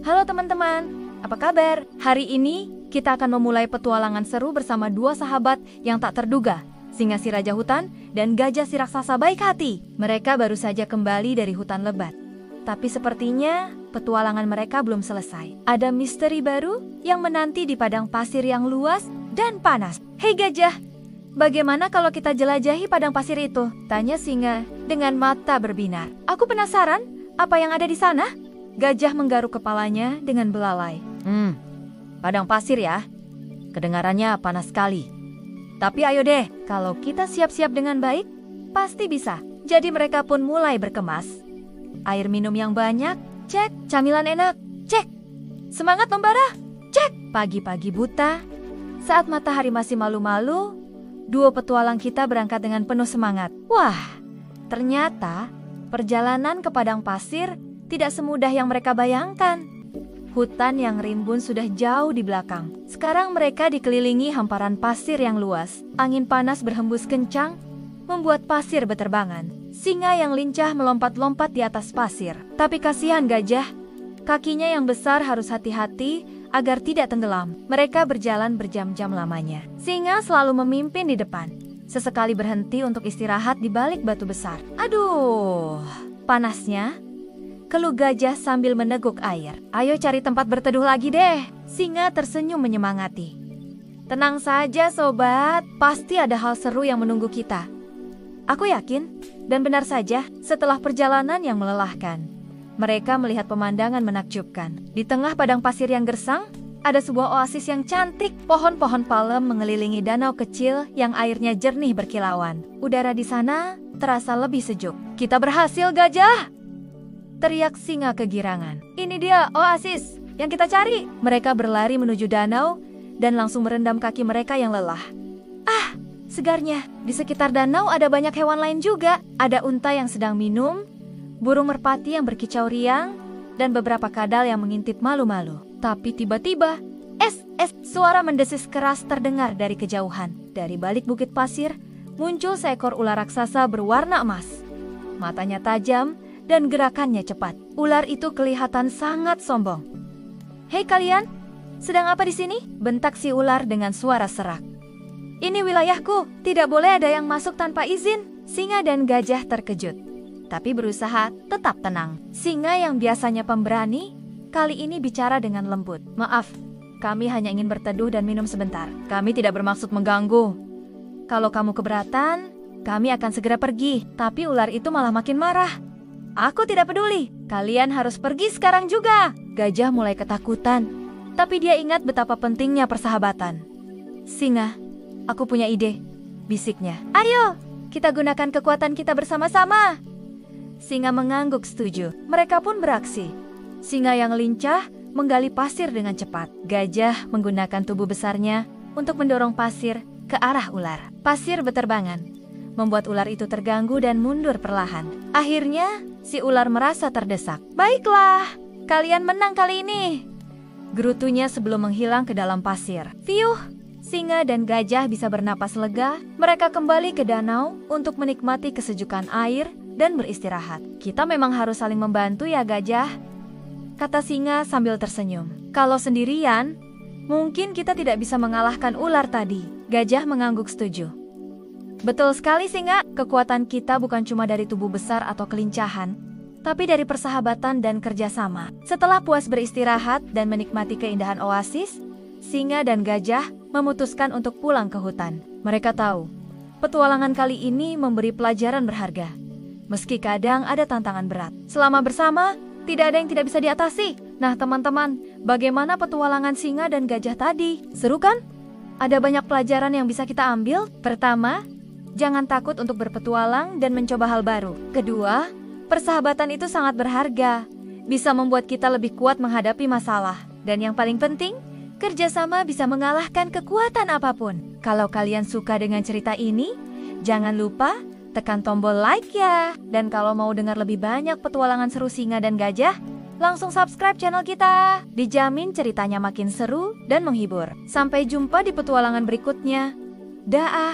Halo teman-teman, apa kabar? Hari ini kita akan memulai petualangan seru bersama dua sahabat yang tak terduga, singa si raja hutan dan gajah si raksasa baik hati. Mereka baru saja kembali dari hutan lebat. Tapi sepertinya petualangan mereka belum selesai. Ada misteri baru yang menanti di padang pasir yang luas dan panas. Hei gajah, bagaimana kalau kita jelajahi padang pasir itu? Tanya singa dengan mata berbinar. Aku penasaran, apa yang ada di sana? Gajah menggaruk kepalanya dengan belalai. Padang pasir ya. Kedengarannya panas sekali. Tapi ayo deh, kalau kita siap-siap dengan baik, pasti bisa. Jadi mereka pun mulai berkemas. Air minum yang banyak, cek. Camilan enak, cek. Semangat membara, cek. Pagi-pagi buta, saat matahari masih malu-malu, duo petualang kita berangkat dengan penuh semangat. Wah, ternyata perjalanan ke padang pasir tidak semudah yang mereka bayangkan. Hutan yang rimbun sudah jauh di belakang. Sekarang mereka dikelilingi hamparan pasir yang luas. Angin panas berhembus kencang, membuat pasir beterbangan. Singa yang lincah melompat-lompat di atas pasir. Tapi kasihan gajah, kakinya yang besar harus hati-hati agar tidak tenggelam. Mereka berjalan berjam-jam lamanya. Singa selalu memimpin di depan. Sesekali berhenti untuk istirahat di balik batu besar. Aduh, panasnya. Keluh gajah sambil meneguk air. Ayo cari tempat berteduh lagi deh. Singa tersenyum menyemangati. Tenang saja sobat, pasti ada hal seru yang menunggu kita. Aku yakin, dan benar saja, setelah perjalanan yang melelahkan, mereka melihat pemandangan menakjubkan. Di tengah padang pasir yang gersang, ada sebuah oasis yang cantik. Pohon-pohon palem mengelilingi danau kecil yang airnya jernih berkilauan. Udara di sana terasa lebih sejuk. Kita berhasil gajah! Teriak singa kegirangan. Ini dia oasis yang kita cari. Mereka berlari menuju danau dan langsung merendam kaki mereka yang lelah. Ah, segarnya. Di sekitar danau ada banyak hewan lain juga. Ada unta yang sedang minum, burung merpati yang berkicau riang, dan beberapa kadal yang mengintip malu-malu. Tapi tiba-tiba, suara mendesis keras terdengar dari kejauhan. Dari balik bukit pasir, muncul seekor ular raksasa berwarna emas. Matanya tajam dan gerakannya cepat. Ular itu kelihatan sangat sombong. Hei kalian, sedang apa di sini? Bentak si ular dengan suara serak. Ini wilayahku, tidak boleh ada yang masuk tanpa izin. Singa dan gajah terkejut, tapi berusaha tetap tenang. Singa yang biasanya pemberani, kali ini bicara dengan lembut. Maaf, kami hanya ingin berteduh dan minum sebentar. Kami tidak bermaksud mengganggu. Kalau kamu keberatan, kami akan segera pergi. Tapi ular itu malah makin marah. Aku tidak peduli, kalian harus pergi sekarang juga. Gajah mulai ketakutan, tapi dia ingat betapa pentingnya persahabatan. Singa, aku punya ide, bisiknya. Ayo, kita gunakan kekuatan kita bersama-sama. Singa mengangguk setuju. Mereka pun beraksi. Singa yang lincah menggali pasir dengan cepat. Gajah menggunakan tubuh besarnya untuk mendorong pasir ke arah ular. Pasir beterbangan, membuat ular itu terganggu dan mundur perlahan. Akhirnya, si ular merasa terdesak. Baiklah, kalian menang kali ini. Gerutunya sebelum menghilang ke dalam pasir. Fiuh, singa dan gajah bisa bernapas lega. Mereka kembali ke danau untuk menikmati kesejukan air dan beristirahat. Kita memang harus saling membantu ya gajah, kata singa sambil tersenyum. Kalau sendirian, mungkin kita tidak bisa mengalahkan ular tadi. Gajah mengangguk setuju. Betul sekali singa, kekuatan kita bukan cuma dari tubuh besar atau kelincahan, tapi dari persahabatan dan kerjasama. Setelah puas beristirahat dan menikmati keindahan oasis, singa dan gajah memutuskan untuk pulang ke hutan. Mereka tahu, petualangan kali ini memberi pelajaran berharga. Meski kadang ada tantangan berat, selama bersama, tidak ada yang tidak bisa diatasi. Nah teman-teman, bagaimana petualangan singa dan gajah tadi? Seru kan? Ada banyak pelajaran yang bisa kita ambil. Pertama, jangan takut untuk berpetualang dan mencoba hal baru. Kedua, persahabatan itu sangat berharga. Bisa membuat kita lebih kuat menghadapi masalah. Dan yang paling penting, kerjasama bisa mengalahkan kekuatan apapun. Kalau kalian suka dengan cerita ini, jangan lupa tekan tombol like ya. Dan kalau mau dengar lebih banyak petualangan seru singa dan gajah, langsung subscribe channel kita. Dijamin ceritanya makin seru dan menghibur. Sampai jumpa di petualangan berikutnya. Dah.